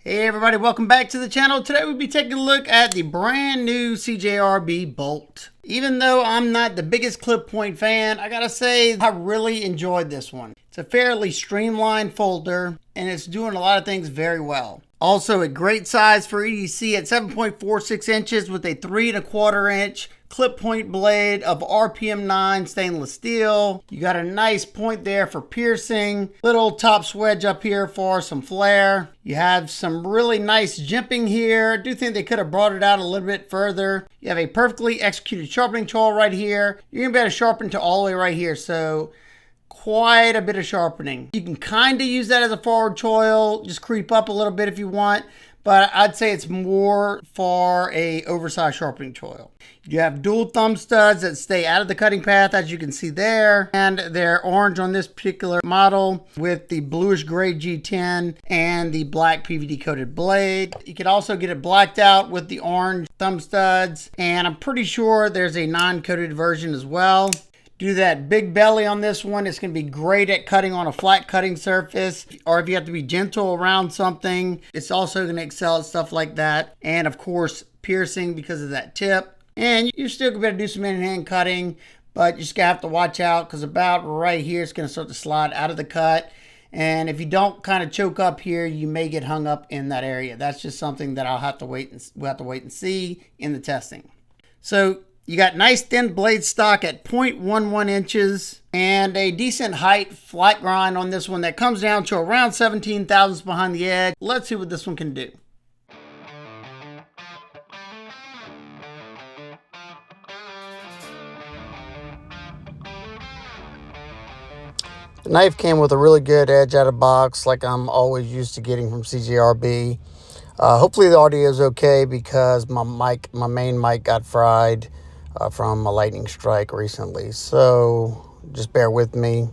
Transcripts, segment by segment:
Hey everybody, welcome back to the channel. Today we'll be taking a look at the brand new CJRB Bolt. Even though I'm not the biggest clip point fan, I gotta say I really enjoyed this one. It's a fairly streamlined folder and it's doing a lot of things very well. Also a great size for EDC at 7.46 inches with a 3¼ inch clip point blade of RPM 9 stainless steel. You got a nice point there for piercing. Little top swedge up here for some flare. You have some really nice jimping here. I do think they could have brought it out a little bit further. You have a perfectly executed sharpening choil right here. You're gonna be able to sharpen to all the way right here. So quite a bit of sharpening. You can kind of use that as a forward choil. Just creep up a little bit if you want. But I'd say it's more for a oversized sharpening choil. You have dual thumb studs that stay out of the cutting path, as you can see there. And they're orange on this particular model with the bluish gray G10 and the black PVD coated blade. You can also get it blacked out with the orange thumb studs. And I'm pretty sure there's a non-coated version as well. Do that big belly on this one. It's going to be great at cutting on a flat cutting surface, or if you have to be gentle around something, it's also going to excel at stuff like that. And of course, piercing because of that tip. And you're still going to be able to do some in-hand cutting, but you just going to have to watch out because about right here, it's going to start to slide out of the cut. And if you don't kind of choke up here, you may get hung up in that area. That's just something that we'll have to wait and see in the testing. So you got nice thin blade stock at 0.11 inches and a decent height flat grind on this one that comes down to around 17 thousandths behind the edge. Let's see what this one can do. The knife came with a really good edge out of box like I'm always used to getting from CJRB. Hopefully the audio is okay because my main mic got fried from a lightning strike recently, so just bear with me.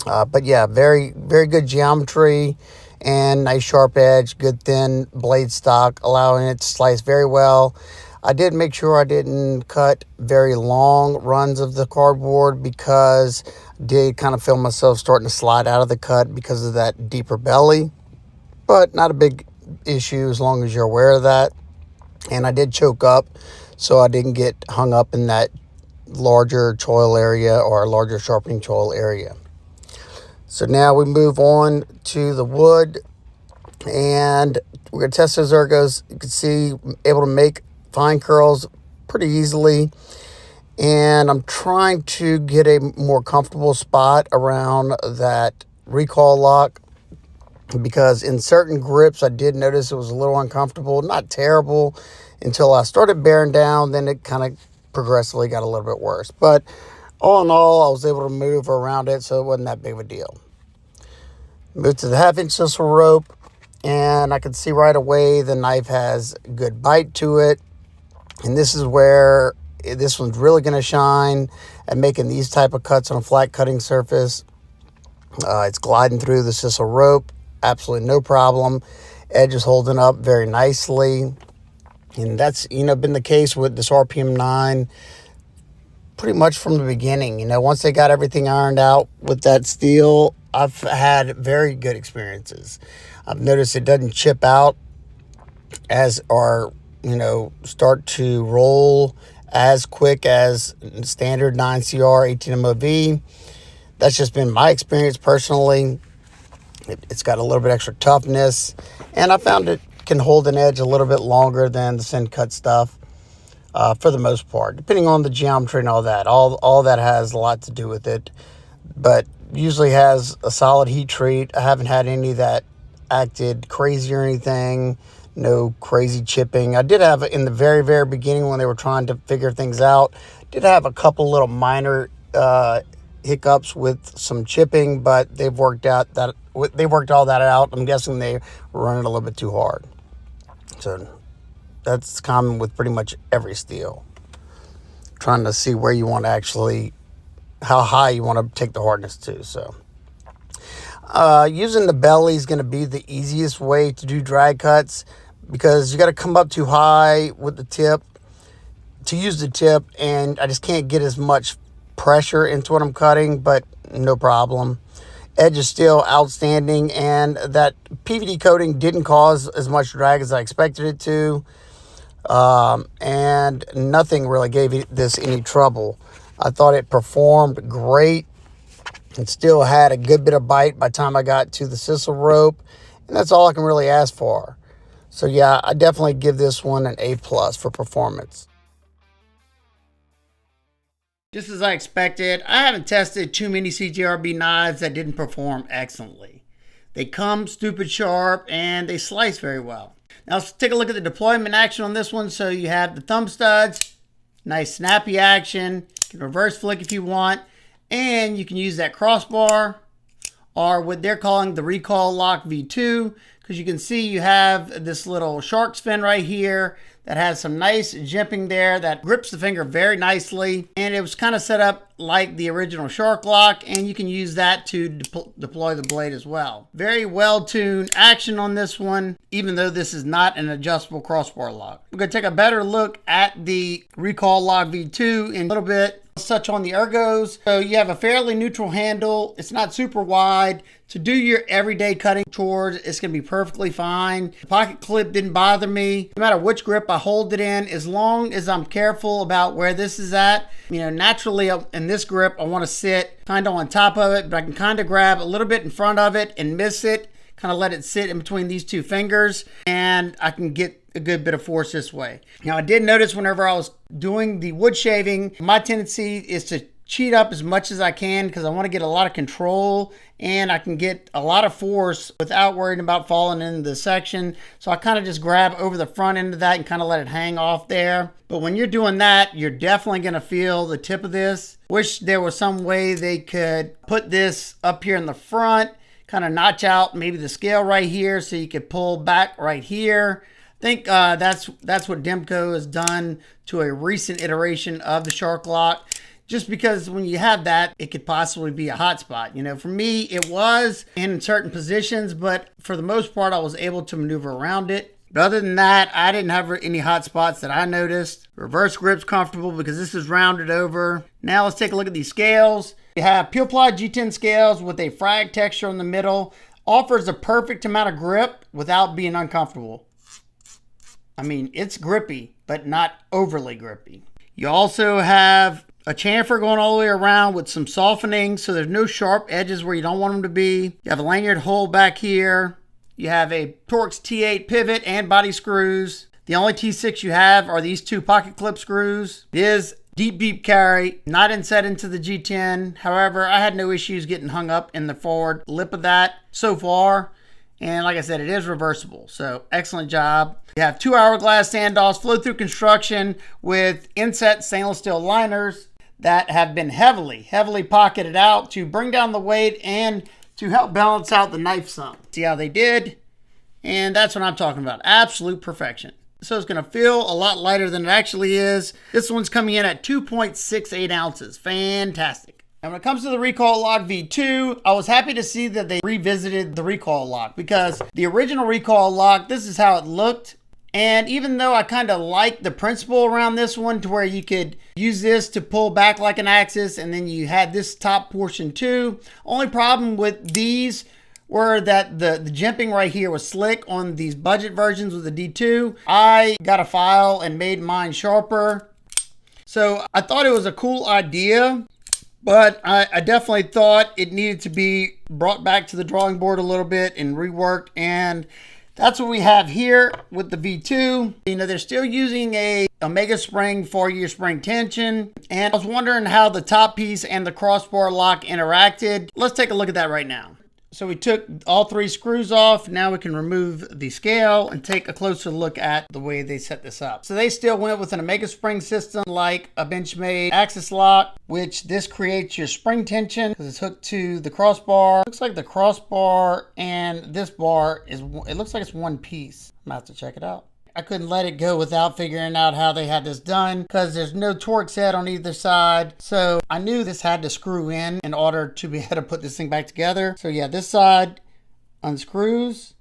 But yeah, very good geometry and nice sharp edge, good thin blade stock, allowing it to slice very well. I did make sure I didn't cut very long runs of the cardboard because I did kind of feel myself starting to slide out of the cut because of that deeper belly, but not a big issue as long as you're aware of that. And I did choke up, so I didn't get hung up in that larger choil area or larger sharpening choil area. So now we move on to the wood, and we're going to test those ergos. You can see I'm able to make fine curls pretty easily. And I'm trying to get a more comfortable spot around that recoil lock, because in certain grips I did notice it was a little uncomfortable. Not terrible until I started bearing down, then it kind of progressively got a little bit worse. But all in all, I was able to move around it, so it wasn't that big of a deal. Moved to the 1/2 inch sisal rope, and I could see right away the knife has good bite to it. And this is where this one's really going to shine at making these type of cuts on a flat cutting surface. It's gliding through the sisal rope, absolutely no problem. Edge is holding up very nicely. And that's, been the case with this RPM 9 pretty much from the beginning. Once they got everything ironed out with that steel, I've had very good experiences. I've noticed it doesn't chip out start to roll as quick as standard 9CR 18MOV. That's just been my experience personally. It's got a little bit extra toughness, and I found it can hold an edge a little bit longer than the send cut stuff for the most part, depending on the geometry and all that. All that has a lot to do with it, but usually has a solid heat treat. I haven't had any that acted crazy or anything. No crazy chipping. I did have in the very beginning when they were trying to figure things out, did have a couple little minor hiccups with some chipping, but they've worked all that out. I'm guessing they were running a little bit too hard. So that's common with pretty much every steel. Trying to see where you want to actually, how high you want to take the hardness to. So using the belly is going to be the easiest way to do drag cuts, because you got to come up too high with the tip to use the tip, and I just can't get as much pressure into what I'm cutting, but no problem. Edge is still outstanding, and that PVD coating didn't cause as much drag as I expected it to. And nothing really gave this any trouble. I thought it performed great. It still had a good bit of bite by the time I got to the sisal rope, and that's all I can really ask for. So yeah, I definitely give this one an A+ for performance. Just as I expected, I haven't tested too many CJRB knives that didn't perform excellently. They come stupid sharp and they slice very well. Now let's take a look at the deployment action on this one. So you have the thumb studs, nice snappy action. You can reverse flick if you want, and you can use that crossbar, or what they're calling the Recoil-Lock V2, because you can see you have this little shark's fin right here that has some nice jimping there that grips the finger very nicely, and it was kind of set up like the original shark lock, and you can use that to deploy the blade as well. Very well tuned action on this one, even though this is not an adjustable crossbar lock. We're going to take a better look at the Recoil-Lock V2 in a little bit. Let's touch on the ergos. So you have a fairly neutral handle. It's not super wide. To do your everyday cutting chores, it's going to be perfectly fine. The pocket clip didn't bother me. No matter which grip I hold it in, as long as I'm careful about where this is at. You know, naturally in this grip, I want to sit kind of on top of it, but I can kind of grab a little bit in front of it and miss it, kind of let it sit in between these two fingers, and I can get a good bit of force this way. Now, I did notice whenever I was doing the wood shaving, my tendency is to cheat up as much as I can because I want to get a lot of control and I can get a lot of force without worrying about falling into the section. So I kind of just grab over the front end of that and kind of let it hang off there. But when you're doing that, you're definitely going to feel the tip of this. Wish there was some way they could put this up here in the front, kind of notch out maybe the scale right here so you could pull back right here. I think that's what Demco has done to a recent iteration of the Shark Lock. Just because when you have that, it could possibly be a hot spot. You know, for me, it was in certain positions, but for the most part, I was able to maneuver around it. But other than that, I didn't have any hot spots that I noticed. Reverse grip's comfortable because this is rounded over. Now let's take a look at these scales. You have Peel Ply G10 scales with a frag texture in the middle. Offers a perfect amount of grip without being uncomfortable. I mean, it's grippy, but not overly grippy. You also have a chamfer going all the way around with some softening, so there's no sharp edges where you don't want them to be. You have a lanyard hole back here. You have a Torx T8 pivot and body screws. The only T6 you have are these two pocket clip screws. It is deep carry, not inset into the G10. However, I had no issues getting hung up in the forward lip of that so far. And like I said, it is reversible, so excellent job. You have 2 hourglass standoffs, flow-through construction with inset stainless steel liners that have been heavily pocketed out to bring down the weight and to help balance out the knife some. See how they did? And that's what I'm talking about. Absolute perfection. So it's going to feel a lot lighter than it actually is. This one's coming in at 2.68 ounces. Fantastic. And when it comes to the Recoil-Lock V2, I was happy to see that they revisited the Recoil-Lock because the original Recoil-Lock, this is how it looked. And even though I kind of like the principle around this one to where you could use this to pull back like an axis and then you had this top portion too. Only problem with these were that the jimping right here was slick on these budget versions with the D2. I got a file and made mine sharper. So I thought it was a cool idea, but I definitely thought it needed to be brought back to the drawing board a little bit and reworked, and that's what we have here with the V2. You know, they're still using a Omega spring for your spring tension, and I was wondering how the top piece and the crossbar lock interacted. Let's take a look at that right now. So we took all 3 screws off. Now we can remove the scale and take a closer look at the way they set this up. So they still went with an Omega spring system like a Benchmade axis lock, which this creates your spring tension because it's hooked to the crossbar. Looks like the crossbar and this bar it looks like it's one piece. I'm gonna have to check it out. I couldn't let it go without figuring out how they had this done because there's no Torx head on either side. So I knew this had to screw in order to be able to put this thing back together. So yeah, this side unscrews,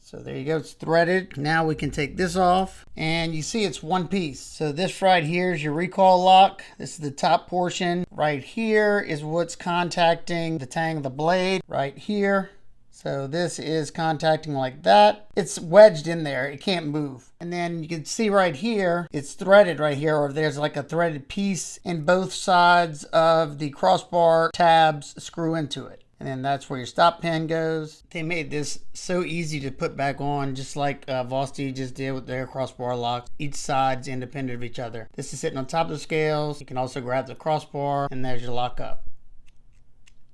So there you go, it's threaded. Now we can take this off and you see it's one piece. So this right here is your recoil lock. This is the top portion. Right here is what's contacting the tang of the blade right here. So this is contacting like that. It's wedged in there, it can't move. And then you can see right here, it's threaded right here, or there's like a threaded piece, and both sides of the crossbar tabs screw into it. And then that's where your stop pin goes. They made this so easy to put back on, just like Vosteed just did with their crossbar locks. Each side's independent of each other. This is sitting on top of the scales. You can also grab the crossbar, and there's your lock up.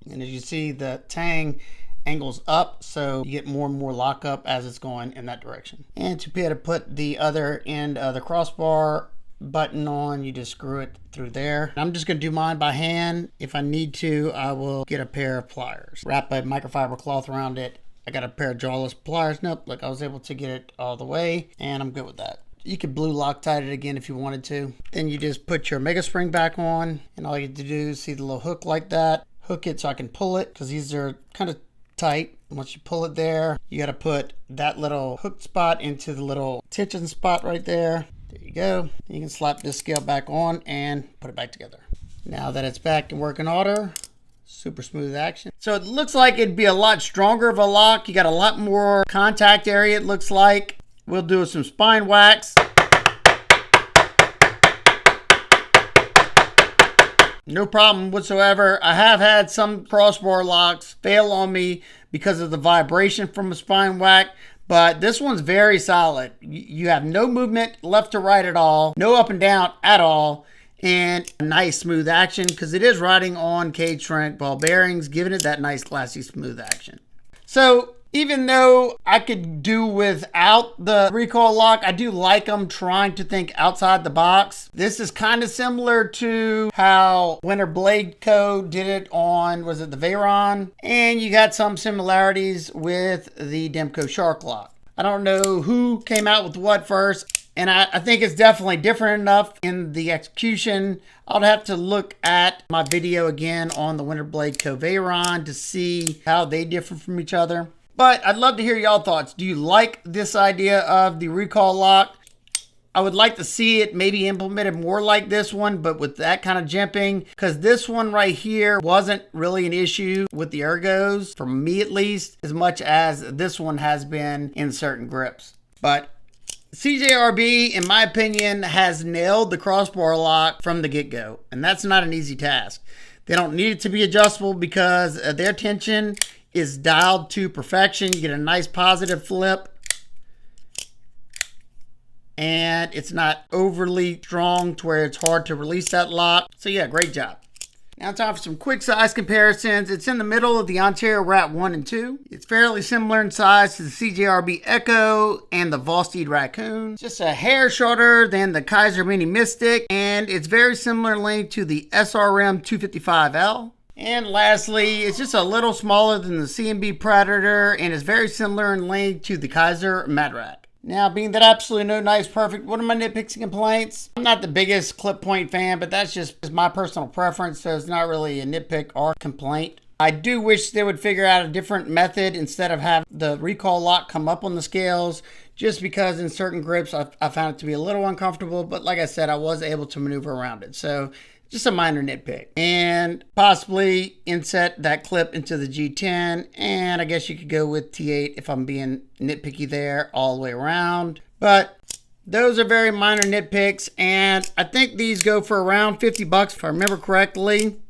And as you see, the tang angles up, so you get more and more lock up as it's going in that direction. And to be able to put the other end of the crossbar button on, you just screw it through there. I'm just going to do mine by hand. If I need to, I will get a pair of pliers, wrap a microfiber cloth around it. I got a pair of jawless pliers. Nope, look, I was able to get it all the way, and I'm good with that. You could blue Loctite it again if you wanted to. Then you just put your mega spring back on, and all you have to do is see the little hook like that. Hook it so I can pull it, because these are kind of tight. Once you pull it there, you got to put that little hook spot into the little tension spot right there. There you go. You can slap this scale back on and put it back together. Now that it's back in working order, super smooth action. So it looks like it'd be a lot stronger of a lock. You got a lot more contact area, it looks like. We'll do some spine wax. No problem whatsoever. I have had some crossbar locks fail on me because of the vibration from a spine whack, but this one's very solid. You have no movement left to right at all, no up and down at all, and a nice smooth action because it is riding on cage shrink ball bearings, giving it that nice classy smooth action. So even though I could do without the recoil lock, I do like them trying to think outside the box. This is kind of similar to how Winter Blade Co. did it on, was it the Veyron? And you got some similarities with the Demco Shark lock. I don't know who came out with what first, and I think it's definitely different enough in the execution. I'll have to look at my video again on the Winter Blade Co. Veyron to see how they differ from each other. But I'd love to hear y'all thoughts. Do you like this idea of the recoil lock? I would like to see it maybe implemented more like this one, but with that kind of jimping, because this one right here wasn't really an issue with the ergos, for me at least, as much as this one has been in certain grips. But CJRB, in my opinion, has nailed the crossbar lock from the get-go, and that's not an easy task. They don't need it to be adjustable because their tension is dialed to perfection. You get a nice positive flip, and it's not overly strong to where it's hard to release that lock. So yeah, great job. Now time for some quick size comparisons. It's in the middle of the Ontario Rat 1 and 2. It's fairly similar in size to the CJRB Echo and the Vosteed Raccoon. Just a hair shorter than the Kaiser Mini Mystic, and it's very similar in length to the SRM 255L. And lastly, it's just a little smaller than the CMB Predator and is very similar in length to the Kaiser Madrak. Now, being that absolutely no nice perfect, what are my nitpicks and complaints? I'm not the biggest clip point fan, but that's just my personal preference, so it's not really a nitpick or complaint. I do wish they would figure out a different method instead of have the recoil lock come up on the scales, just because in certain grips I found it to be a little uncomfortable, but like I said, I was able to maneuver around it. So just a minor nitpick. And possibly inset that clip into the G10, and I guess you could go with T8 if I'm being nitpicky there all the way around. But those are very minor nitpicks, and I think these go for around 50 bucks if I remember correctly.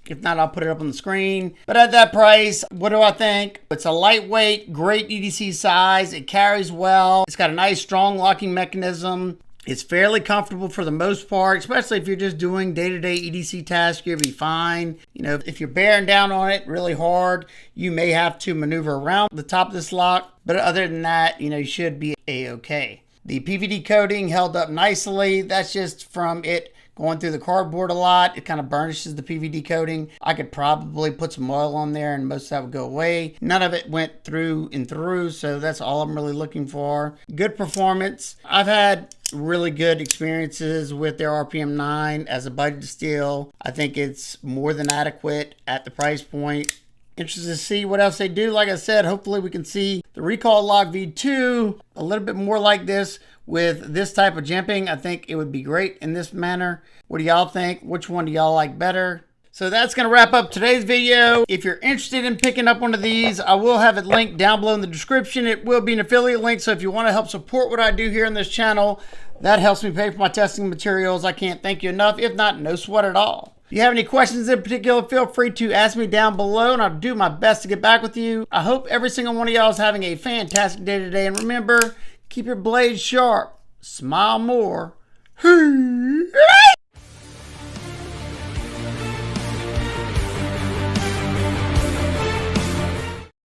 If not, I'll put it up on the screen. But at that price, what do I think? It's a lightweight, great EDC size. It carries well. It's got a nice, strong locking mechanism. It's fairly comfortable for the most part, especially if you're just doing day-to-day EDC tasks, you'll be fine. You know, if you're bearing down on it really hard, you may have to maneuver around the top of this lock. But other than that, you know, you should be A-okay. The PVD coating held up nicely. That's just from it going through the cardboard a lot. It kind of burnishes the PVD coating. I could probably put some oil on there and most of that would go away. None of it went through and through, so that's all I'm really looking for. Good performance. I've had really good experiences with their RPM 9 as a budget steel. I think it's more than adequate at the price point. Interested to see what else they do. Like I said, hopefully we can see the Recoil-Lock V2 a little bit more like this with this type of jimping. I think it would be great in this manner. What do y'all think? Which one do y'all like better? So that's going to wrap up today's video. If you're interested in picking up one of these, I will have it linked down below in the description. It will be an affiliate link, so if you want to help support what I do here on this channel, that helps me pay for my testing materials. I can't thank you enough. If not, no sweat at all. If you have any questions in particular, feel free to ask me down below, and I'll do my best to get back with you. I hope every single one of y'all is having a fantastic day today, and remember, keep your blades sharp, smile more.